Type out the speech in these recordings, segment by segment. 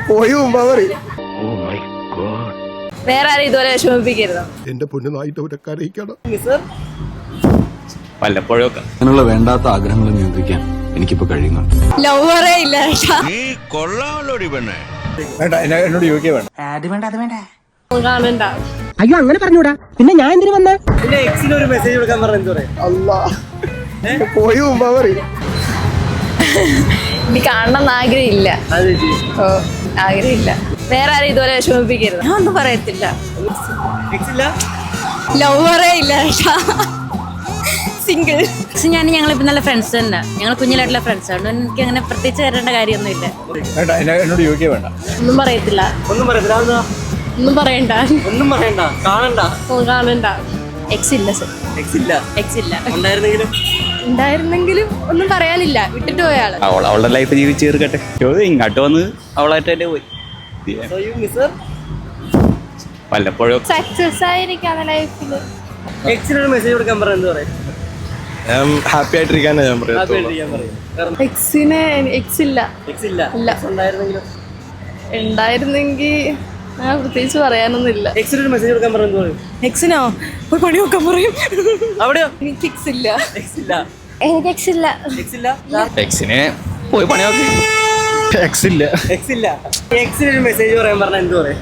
പോയി മുമ്പാ പറയും. വേറെ ആരും ഇതുപോലെ വിഷമിപ്പിക്കരുത്. എന്റെ പൊന്നുനായിട്ട് അവരൊക്കെ അറിയിക്കണം. വല്ലപ്പോഴൊക്കെ അങ്ങനെയുള്ള വേണ്ടാത്ത ആഗ്രഹങ്ങൾ നിയന്ത്രിക്കാൻ എനിക്കിപ്പോ കഴിയുന്നുണ്ട്. ലവറേ ഇല്ല. എന്നോട് ചോദിക്കുക വേണ്ട. കാണണ്ട. അയ്യോ അങ്ങനെ പറഞ്ഞൂടാ, പിന്നെ ഞാൻ എന്തിനു വന്ന? എക്സിനൊരു മെസ്സേജ് കൊടുക്കാൻ പറഞ്ഞ എന്ത് പറയാ? അല്ലാ പോയി മുമ്പാ പറയും. എനിക്ക് കാണണം ആഗ്രഹമില്ല. ഓ ആഗ്രഹമില്ല. വേറെ ആരും ഇതുപോലെ വിഷമിപ്പിക്കരുത്. ഞാൻ ഒന്നും പറയത്തില്ല. ലവറേ ഇല്ല. സിംഗിൾ. ഞങ്ങളിപ്പോ നല്ല ഫ്രണ്ട്സ് തന്നെ. ഞങ്ങൾ കുഞ്ഞിലായിട്ടുള്ള ഫ്രണ്ട്സ് ആണ്. എനിക്ക് അങ്ങനെ പ്രത്യേകിച്ച് വരേണ്ട കാര്യമൊന്നുമില്ല. എന്നോട് ചോദിക്കുക വേണ്ട. ഒന്നും പറയത്തില്ല. ഒന്നും പറയണ്ട. ഒന്നും പറയണ്ട. കാണണ്ട. എക്സ് ഇല്ല സർ. എക്സ് ഇല്ല. ഉണ്ടായിരുന്നെങ്കിലും ഒന്നും പറയാനില്ല. വിട്ടിട്ട് പോയാള് അവളുടെ ലൈഫ് ജീവിച്ച് തീർക്കട്ടെ. ഇങ്ങോട്ട് വന്ന് അവളായിട്ട് തന്നെ പോയി. വല്ലപ്പോഴും സക്സസ് ആയിരിക്കാണ് ലൈഫില്. എക്സിനൊരു മെസ്സേജ് കൊടുക്കാൻ പറഞ്ഞ എന്ത് പറയാം? ഹാപ്പി ആയിട്ടിരിക്കാനാ ഞാൻ പറയാം. എക്സിന് എക്സ് ഇല്ല. ഉണ്ടായിരുന്നെങ്കിൽ പ്രത്യേകിച്ച് പറയാനൊന്നുമില്ല. എക്സിനൊരു മെസ്സേജ് കൊടുക്കാൻ പറഞ്ഞ എന്ത് പറയും? എക്സിനോ പോയി പണി നോക്കാൻ പറയും. അവിടെയോ? എനിക്ക് എക്സ് ഇല്ല. എനിക്ക് എക്സ് ഇല്ല. എക്സിനെ പോയി പണി നോക്കി. എക്സിനൊരു മെസ്സേജ് പറയാൻ പറഞ്ഞ എന്ത് പറയും?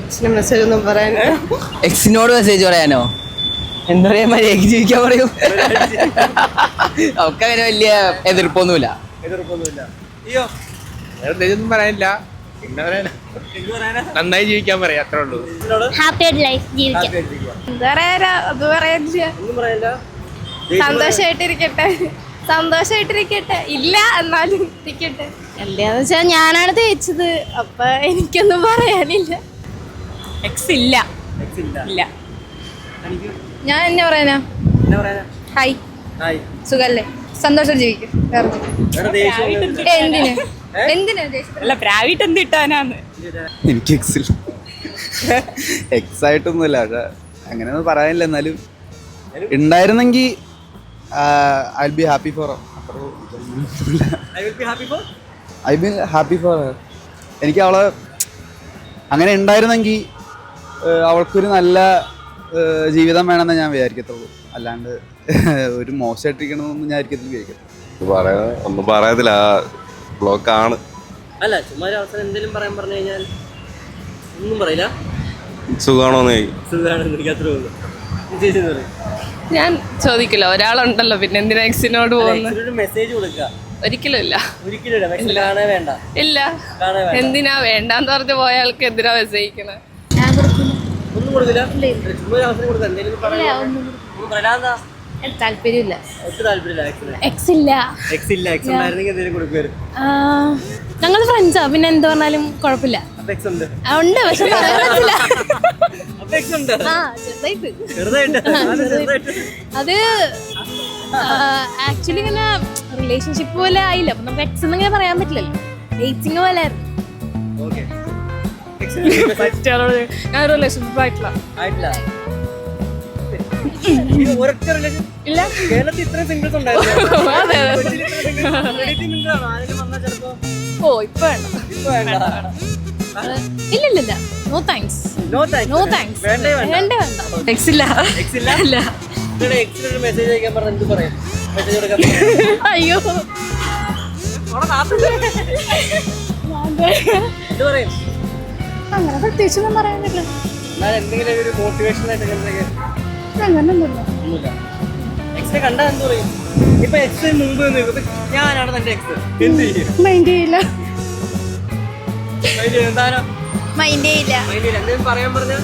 എക്സിന് മെസ്സേജ് ഒന്നും പറയാൻ. എക്സിനോട് മെസ്സേജ് പറയാനോ? എന്താ പറയാ, മര്യാദയ്ക്ക് ജീവിക്കാൻ പറയും. അവർക്ക് അങ്ങനെ വലിയ എതിർപ്പൊന്നുമില്ല. അയ്യോ ഒന്നും പറയാനില്ല. പിന്നെ നന്നായി ജീവിക്കാൻ പറയാം, അത്രേ ഉള്ളൂ. ഹാപ്പി ആയിട്ട് ലൈഫ് ജീവിക്കാം. സന്തോഷമായിട്ടിരിക്കട്ടെ. ഇല്ല എന്നാലും ഇരിക്കട്ടെ. എന്താന്ന് വെച്ചാൽ ഞാനാണ് തേച്ചത്. അപ്പൊ എനിക്കൊന്നും പറയാനില്ല. എക്സ് ഇല്ല. ഞാൻ എന്നെ പറയാനാ. ഹായ് സുഖല്ലേ? സന്തോഷം ജീവിക്കും. എന്തിനാ പ്രാവിട്ട് എന്ത് കിട്ടാനാന്ന്? എനിക്ക് എക്സ് ആയിട്ടൊന്നുമില്ല. പക്ഷെ അങ്ങനെയൊന്നും പറയാനില്ല. എന്നാലും ഉണ്ടായിരുന്നെങ്കിൽ I will be happy for her. എനിക്ക് അവളെ അങ്ങനെ ഉണ്ടായിരുന്നെങ്കിൽ അവൾക്കൊരു നല്ല ജീവിതം വേണമെന്ന് ഞാൻ വിചാരിക്കത്തുള്ളൂ. അല്ലാണ്ട് ഒരു മോശമായിട്ടിരിക്കണമെന്നൊന്നും ഞാൻ ഒരിക്കലും വിചാരിക്കത്തില്ല. ഒന്നും പറയാത്തില്ല. ബ്ലോക്കാണ്. അല്ല ചുമ്മാ ഒരു അവസരം എന്തെങ്കിലും പറയാൻ പറഞ്ഞു കഴിഞ്ഞാൽ ഒന്നും പറയില്ല. സുഖാണോന്ന് ഞാൻ ചോദിക്കില്ല. ഒരാളുണ്ടല്ലോ, പിന്നെ എന്തിനാ എക്സിനോട് പോകുന്നത്? മെസ്സേജ് കൊടുക്കുക. ഒരിക്കലും ഇല്ല. ഇല്ല. എന്തിനാ വേണ്ടാന്ന് പറഞ്ഞു പോയ ആൾക്ക് എന്തിനാ മെസ്സേജിക്കണേ? ഒന്നും കൊടുക്കില്ല. ചുമ്മാ ഒരു അവസരം കൊടുക്കുക. എന്തെങ്കിലും പറയാ. താല്പര്യമില്ല. എക്സ് ഇല്ല. ഞങ്ങൾ ഫ്രണ്ട്സാ. പിന്നെ എന്ത് പറഞ്ഞാലും കുഴപ്പമില്ല. ഉണ്ട് പക്ഷെ അത് ആക്ച്വലി ഇങ്ങനെ റിലേഷൻഷിപ്പ് പോലെ ആയില്ല. അപ്പൊ നമുക്ക് എക്സ് എന്നിങ്ങനെ പറയാൻ പറ്റില്ലല്ലോ. ഡേറ്റിംഗ് പോലെ ആയിരുന്നു. ഞാൻ റിലേഷൻഷിപ്പ് ആയിട്ടില്ല. ഇല്ല. കേരളത്തിൽ ഇത്രയും സിംഗിൾസ് ഉണ്ടായിരുന്നു. ഓ ഇപ്പൊ വേണ്ട. ഇല്ല. No thanks. വേണ്ട. എക്സ് ഇല്ല. മെസ്സേജ് അയക്കാൻ പറഞ്ഞ എന്ത് പറയും? മെസ്സേജ് കൊടുക്കാൻ അയ്യോ എന്ത് പറയും? അങ്ങനെ പ്രത്യേകിച്ചൊന്നും പറയാനില്ല. എന്തെങ്കിലും ഒരു മോട്ടിവേഷൻ ആയിട്ട് എക്സിനെ കണ്ടാ എന്ത് പറയും? ഇപ്പൊ എക്സ് മുമ്പ് ഞാനാണ് തന്റെ എക്സ്. എന്ത് ചെയ്യും? മൈൻഡ് ചെയ്യില്ല. എന്തെങ്കിലും പറയാൻ പറഞ്ഞ